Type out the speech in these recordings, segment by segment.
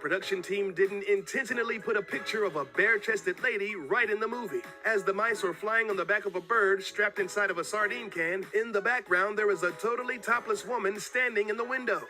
Production team didn't intentionally put a picture of a bare-chested lady right in the movie. As the mice are flying on the back of a bird strapped inside of a sardine can, in the background there is a totally topless woman standing in the window.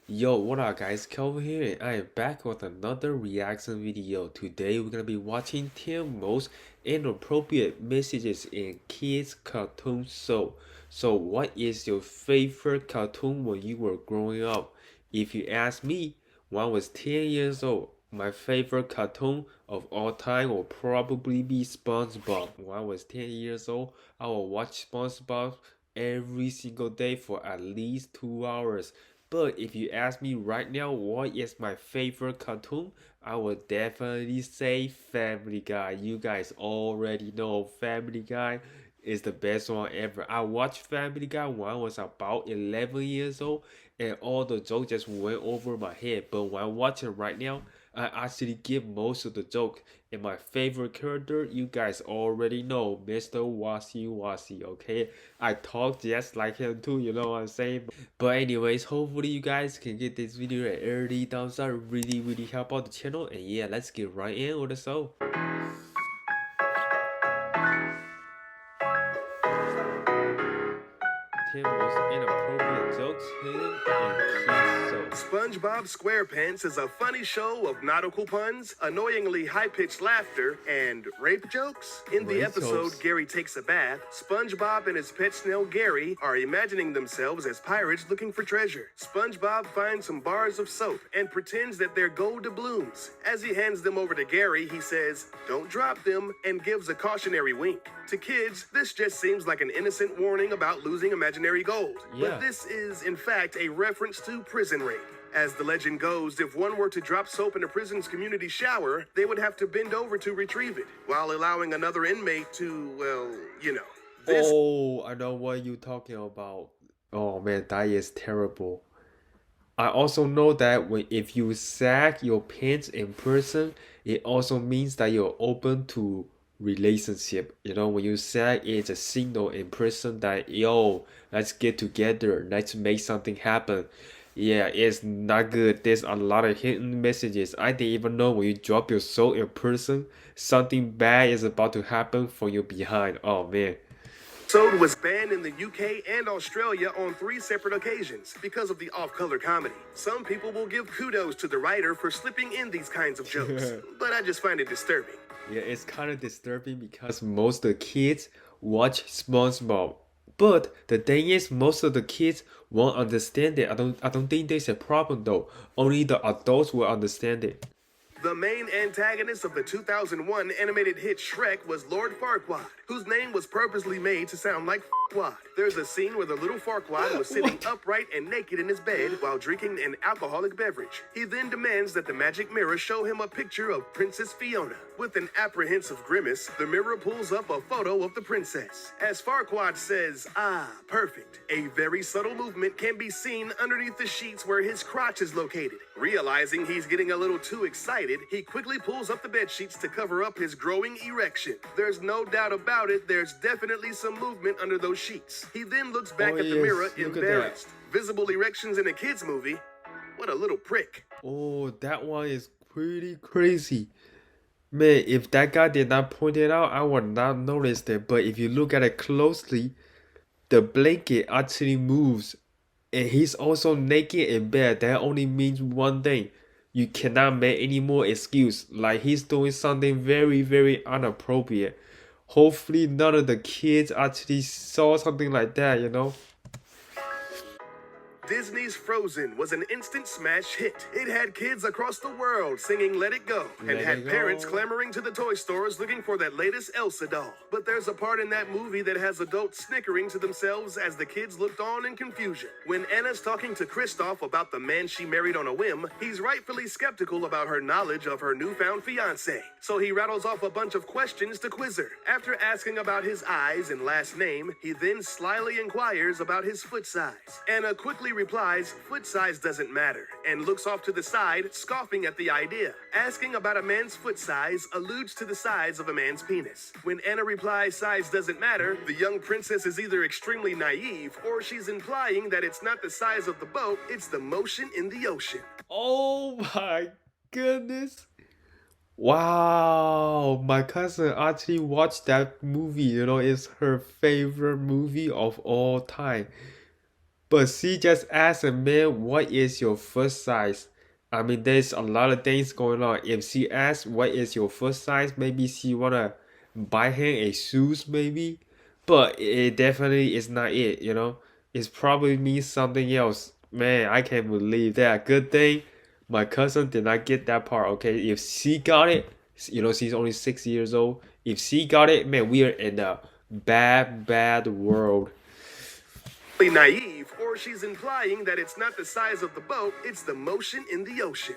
Yo, what up guys, Kelvin here and I am back with another reaction video. Today we're gonna be watching 10 most inappropriate messages in kids cartoon show. So what is your favorite cartoon when you were growing up? If you ask me, when I was 10 years old, my favorite cartoon of all time will probably be SpongeBob. When I was 10 years old, I will watch SpongeBob every single day for at least 2 hours. But if you ask me right now what is my favorite cartoon, I would definitely say Family Guy. You guys already know Family Guy is the best one ever. I watched Family Guy when I was about 11 years old and all the jokes just went over my head. But when I watch it right now, I actually get most of the joke. And my favorite character, you guys already know, Mr. Wasi Wasi, okay? I talk just like him too, you know what I'm saying? But anyways, hopefully you guys can get this video an early thumbs up, really help out the channel. And yeah, let's get right in with the show. 10 most inappropriate jokes hidden in kids' shows. SpongeBob Squarepants is a funny show of nautical puns, annoyingly high-pitched laughter, and rape jokes. In the episode Gary Takes a Bath, SpongeBob and his pet snail Gary are imagining themselves as pirates looking for treasure. SpongeBob finds some bars of soap and pretends that they're gold doubloons. As he hands them over to Gary, he says, "Don't drop them," and gives a cautionary wink. To kids, this just seems like an innocent warning about losing imaginary gold. Yeah. But this is, in fact, a reference to prison rape. As the legend goes, if one were to drop soap in a prison's community shower, they would have to bend over to retrieve it, while allowing another inmate to, well, you know. Oh, I know what you're talking about. Oh man, that is terrible. I also know that if you sag your pants in person, it also means that you're open to relationship. You know, when you sag, it's a signal in person that yo, let's get together, let's make something happen. Yeah, it's not good. There's a lot of hidden messages. I didn't even know when you drop your soul in person, something bad is about to happen for you behind. Oh man. Episode was banned in the UK and Australia on 3 separate occasions because of the off-color comedy. Some people will give kudos to the writer for slipping in these kinds of jokes, but I just find it disturbing. Yeah, it's kind of disturbing because most of the kids watch SpongeBob. But the thing is, most of the kids won't understand it. I don't think there's a problem though. Only the adults will understand it. The main antagonist of the 2001 animated hit Shrek was Lord Farquaad, whose name was purposely made to sound like Farquaad. There's a scene where the little Farquaad was sitting upright and naked in his bed while drinking an alcoholic beverage. He then demands that the magic mirror show him a picture of Princess Fiona. With an apprehensive grimace, the mirror pulls up a photo of the princess. As Farquaad says, "Ah, perfect," a very subtle movement can be seen underneath the sheets where his crotch is located. Realizing he's getting a little too excited, he quickly pulls up the bed sheets to cover up his growing erection. There's no doubt about it, there's definitely some movement under those sheets. He then looks back at the mirror, embarrassed. Visible erections in a kid's movie? What a little prick. Oh, that one is pretty crazy. Man, if that guy did not point it out, I would not notice it. But if you look at it closely, the blanket actually moves. And he's also naked in bed. That only means one thing. You cannot make any more excuse. Like he's doing something very inappropriate. Hopefully none of the kids actually saw something like that, you know? Disney's Frozen was an instant smash hit. It had kids across the world singing Let It Go and had parents clamoring to the toy stores looking for that latest Elsa doll. But there's a part in that movie that has adults snickering to themselves as the kids looked on in confusion. When Anna's talking to Kristoff about the man she married on a whim, he's rightfully skeptical about her knowledge of her newfound fiancé. So he rattles off a bunch of questions to quiz her. After asking about his eyes and last name, he then slyly inquires about his foot size. Anna quickly replies, "Foot size doesn't matter," and looks off to the side, scoffing at the idea. Asking about a man's foot size alludes to the size of a man's penis. When Anna replies size doesn't matter, the young princess is either extremely naive or she's implying that it's not the size of the boat, it's the motion in the ocean. Oh my goodness. Wow, my cousin actually watched that movie. It's her favorite movie of all time. But she just asked a man, what is your foot size? I mean, there's a lot of things going on. If she asks, what is your foot size? Maybe she wanna buy him a shoes, maybe. But it definitely is not it. It's probably means something else. Man, I can't believe that. Good thing my cousin did not get that part, okay? If she got it, she's only 6 years old. If she got it, man, we are in a bad, bad world. Naive, or she's implying that it's not the size of the boat, it's the motion in the ocean.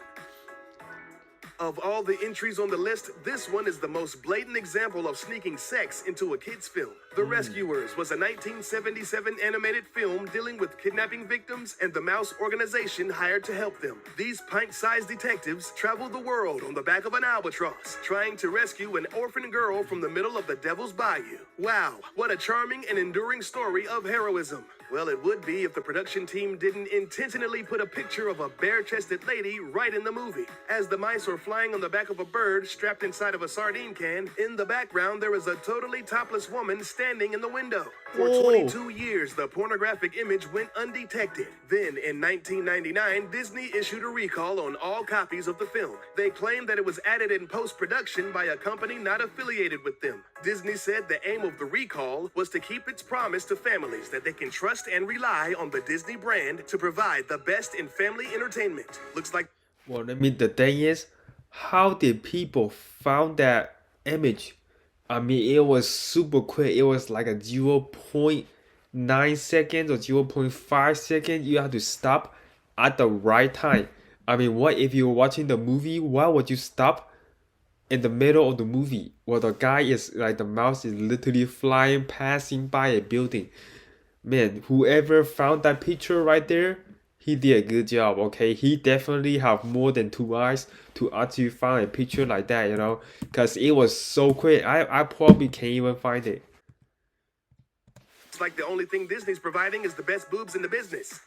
Of all the entries on the list, this one is the most blatant example of sneaking sex into a kid's film. The Rescuers was a 1977 animated film dealing with kidnapping victims and the mouse organization hired to help them. These pint-sized detectives travel the world on the back of an albatross, trying to rescue an orphan girl from the middle of the Devil's Bayou. Wow, what a charming and enduring story of heroism. Well, it would be if the production team didn't intentionally put a picture of a bare-chested lady right in the movie. As the mice are flying on the back of a bird strapped inside of a sardine can, in the background there is a totally topless woman standing in the window. For 22 years, the pornographic image went undetected. Then, in 1999, Disney issued a recall on all copies of the film. They claimed that it was added in post-production by a company not affiliated with them. Disney said the aim of the recall was to keep its promise to families that they can trust and rely on the Disney brand to provide the best in family entertainment. Looks like... Well, I mean, the thing is, how did people found that image? I mean, it was super quick. It was like a 0.9 seconds or 0.5 seconds. You have to stop at the right time. I mean, what if you're watching the movie? Why would you stop in the middle of the movie? Well, the guy is like, the mouse is literally flying, passing by a building. Man, whoever found that picture right there, he did a good job, okay? He definitely have more than 2 eyes to actually find a picture like that, because it was so quick. I probably can't even find it. It's like the only thing Disney's providing is the best boobs in the business.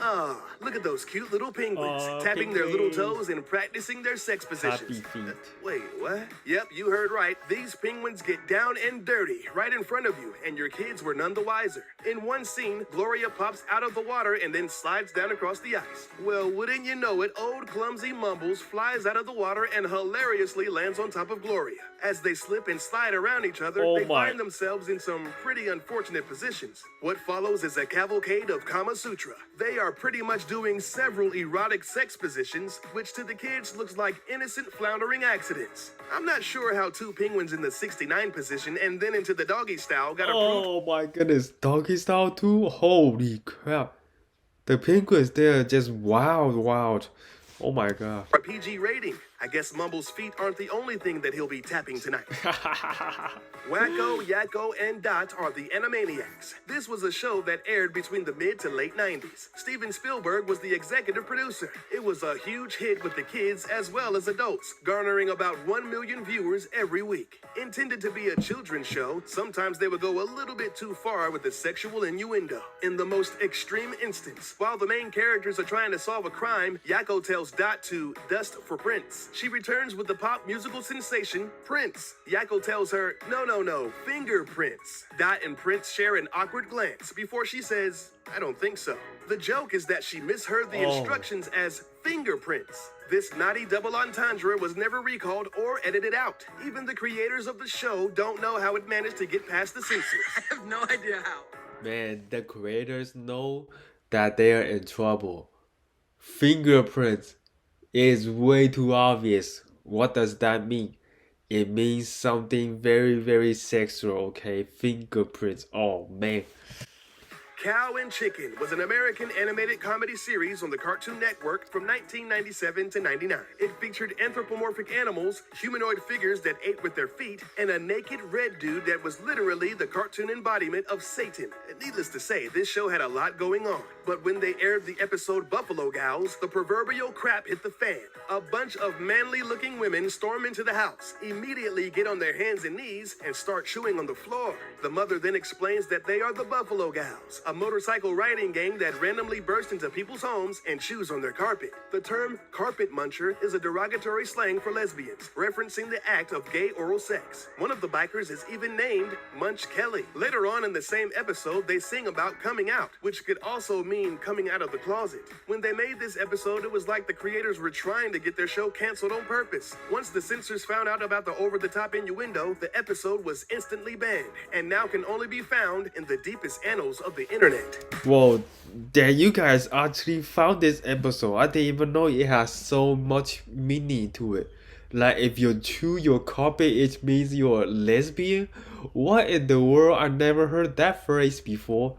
Ah, look at those cute little penguins, tapping their little toes and practicing their sex positions. Happy feet. Wait, what? Yep, you heard right. These penguins get down and dirty right in front of you, and your kids were none the wiser. In one scene, Gloria pops out of the water and then slides down across the ice. Well, wouldn't you know it, old clumsy Mumbles flies out of the water and hilariously lands on top of Gloria. As they slip and slide around each other, they find themselves in some pretty unfortunate positions. What follows is a cavalcade of Kama Sutra. They are pretty much doing several erotic sex positions, which to the kids looks like innocent floundering accidents. I'm not sure how two penguins in the 69 position and then into the doggy style got approved. Oh my goodness, doggy style too? Holy crap. The penguins, they're just wild. Oh my god. A PG rating. I guess Mumble's feet aren't the only thing that he'll be tapping tonight. Wacko, Yakko, and Dot are the Animaniacs. This was a show that aired between the mid to late 90s. Steven Spielberg was the executive producer. It was a huge hit with the kids as well as adults, garnering about 1 million viewers every week. Intended to be a children's show, sometimes they would go a little bit too far with the sexual innuendo. In the most extreme instance, while the main characters are trying to solve a crime, Yakko tells Dot to dust for Prince. She returns with the pop musical sensation, Prince. Yakko tells her, no, fingerprints. Dot and Prince share an awkward glance before she says, I don't think so. The joke is that she misheard the instructions as fingerprints. This naughty double entendre was never recalled or edited out. Even the creators of the show don't know how it managed to get past the censors. I have no idea how. Man, the creators know that they are in trouble. Fingerprints is way too obvious. What does that mean? It means something very sexual, okay? Fingerprints. Oh man. Cow and Chicken was an American animated comedy series on the Cartoon Network from 1997 to 99. It featured anthropomorphic animals, humanoid figures that ate with their feet, and a naked red dude that was literally the cartoon embodiment of Satan. Needless to say, this show had a lot going on. But when they aired the episode Buffalo Gals, the proverbial crap hit the fan. A bunch of manly-looking women storm into the house, immediately get on their hands and knees, and start chewing on the floor. The mother then explains that they are the Buffalo Gals, a motorcycle riding gang that randomly burst into people's homes and chews on their carpet. The term carpet muncher is a derogatory slang for lesbians, referencing the act of gay oral sex. One of the bikers is even named Munch Kelly. Later on in the same episode, they sing about coming out, which could also mean coming out of the closet. When they made this episode, it was like the creators were trying to get their show canceled on purpose. Once the censors found out about the over-the-top innuendo, the episode was instantly banned, and now can only be found in the deepest annals of the internet. Whoa, that you guys actually found this episode. I didn't even know it has so much meaning to it. Like if you chew your carpet, it means you're a lesbian? What in the world? I never heard that phrase before.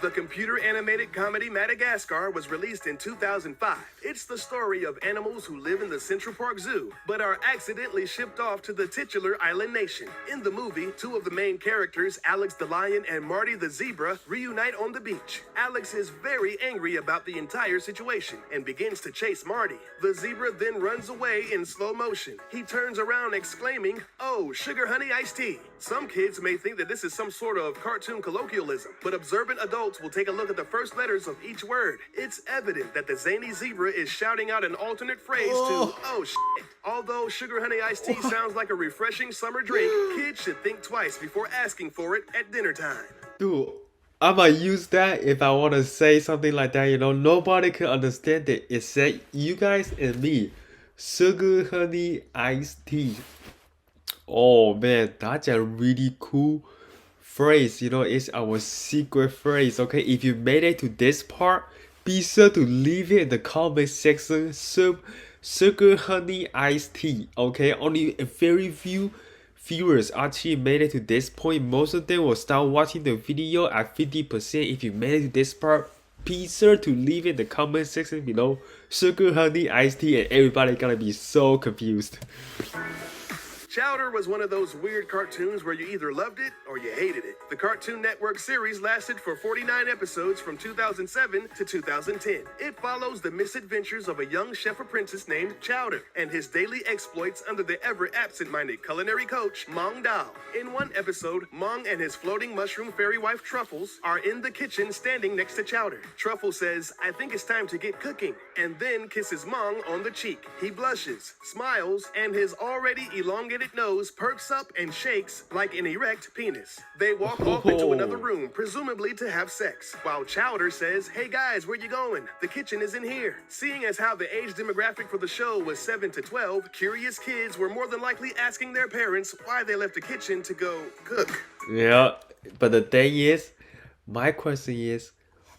The computer animated comedy Madagascar was released in 2005. It's the story of animals who live in the Central Park Zoo, but are accidentally shipped off to the titular island nation. In the movie, two of the main characters, Alex the lion and Marty the zebra, reunite on the beach. Alex is very angry about the entire situation and begins to chase Marty. The zebra then runs away in slow motion. He turns around exclaiming, "Oh, sugar honey iced tea." Some kids may think that this is some sort of cartoon colloquialism, but observant adults will take a look at the first letters of each word. It's evident that the zany zebra is shouting out an alternate phrase to "oh shit." Although sugar honey iced tea sounds like a refreshing summer drink, kids should think twice before asking for it at dinner time. Dude, I might use that if I want to say something like that, you know. Nobody can understand it except you guys and me. Sugar honey iced tea. Oh man, that's a really cool phrase, you know. It's our secret phrase. Okay, if you made it to this part, be sure to leave it in the comment section. Sugar honey iced tea. Okay, only a very few viewers actually made it to this point. Most of them will start watching the video at 50%. If you made it to this part, be sure to leave it in the comment section below. Sugar honey iced tea, and everybody gonna be so confused. Chowder was one of those weird cartoons where you either loved it or you hated it. The Cartoon Network series lasted for 49 episodes from 2007 to 2010. It follows the misadventures of a young chef apprentice named Chowder and his daily exploits under the ever absent-minded culinary coach, Mong Dao. In one episode, Mong and his floating mushroom fairy wife Truffles are in the kitchen standing next to Chowder. Truffles says, "I think it's time to get cooking," and then kisses Mong on the cheek. He blushes, smiles, and his already elongated nose perks up and shakes like an erect penis. They walk off into another room, presumably to have sex, while Chowder says, "Hey guys, where you going? The kitchen is in here." Seeing as how the age demographic for the show was 7 to 12, curious kids were more than likely asking their parents why they left the kitchen to go cook. Yeah, but the thing is, my question is,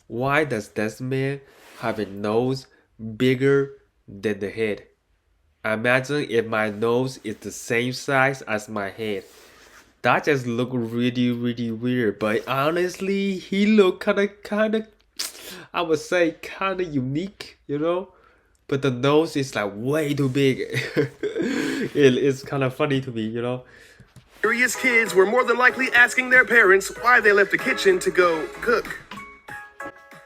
why does this man have a nose bigger than the head? Imagine if my nose is the same size as my head. That just look really weird. But honestly, he look kinda, I would say kinda unique, you know. But the nose is like way too big. It's kind of funny to me, you know. Curious kids were more than likely asking their parents why they left the kitchen to go cook.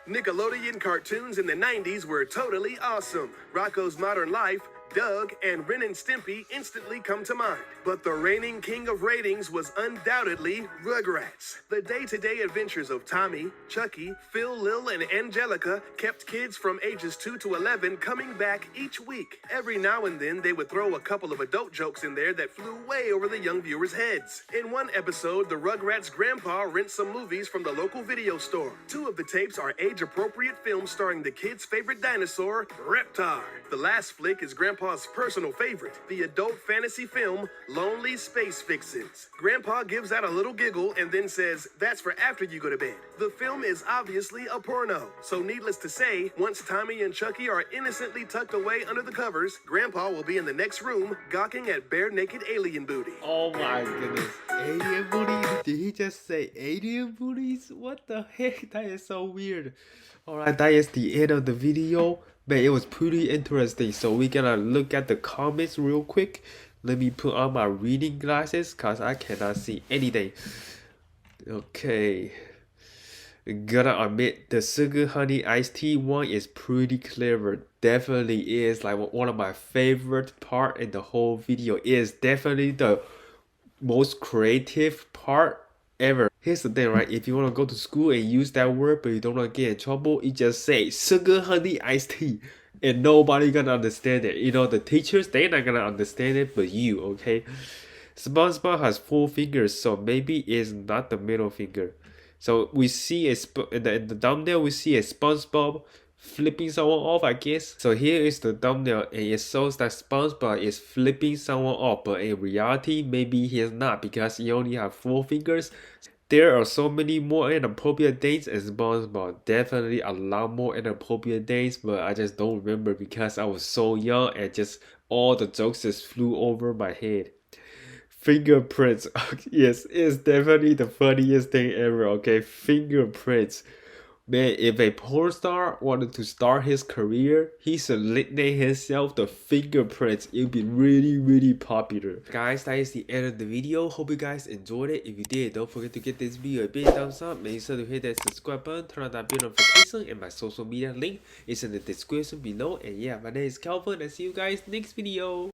Nickelodeon cartoons in the 90s were totally awesome. Rocko's Modern Life, Doug, and Ren and Stimpy instantly come to mind. But the reigning king of ratings was undoubtedly Rugrats. The day-to-day adventures of Tommy, Chucky, Phil, Lil, and Angelica kept kids from ages 2 to 11 coming back each week. Every now and then, they would throw a couple of adult jokes in there that flew way over the young viewers' heads. In one episode, the Rugrats' grandpa rents some movies from the local video store. Two of the tapes are age-appropriate films starring the kids' favorite dinosaur, Reptar. The last flick is Grandpa's personal favorite, the adult fantasy film, Lonely Space Vixens. Grandpa gives out a little giggle and then says, "That's for after you go to bed." The film is obviously a porno, so needless to say, once Tommy and Chucky are innocently tucked away under the covers, Grandpa will be in the next room, gawking at bare-naked alien booty. Oh my goodness. Alien booties? Did he just say alien booties? What the heck? That is so weird. Alright, that is the end of the video. But it was pretty interesting. So we're gonna look at the comments real quick. Let me put on my reading glasses because I cannot see anything. Okay. Gotta admit, the sugar honey iced tea one is pretty clever. Definitely is like one of my favorite part in the whole video. It is definitely the most creative part ever. Here's the thing, right? If you want to go to school and use that word but you don't want to get in trouble, you just say sugar honey iced tea. And nobody gonna understand it. You know, the teachers, they're not gonna understand it, but you, okay? SpongeBob has 4 fingers, so maybe it's not the middle finger. So we see in the thumbnail, we see a SpongeBob flipping someone off, I guess. So here is the thumbnail, and it shows that SpongeBob is flipping someone off, but in reality, maybe he is not because he only has 4 fingers. There are so many more inappropriate things in SpongeBob. Definitely a lot more inappropriate things, but I just don't remember because I was so young and just all the jokes just flew over my head. Fingerprints. Yes, it's definitely the funniest thing ever, okay? Fingerprints. Man, if a porn star wanted to start his career, he should nickname himself the Fingerprints. It would be really, really popular. Guys, that is the end of the video. Hope you guys enjoyed it. If you did, don't forget to give this video a big thumbs up. Make sure to hit that subscribe button, turn on that bell notification, and my social media link is in the description below. And yeah, my name is Calvin, and see you guys next video.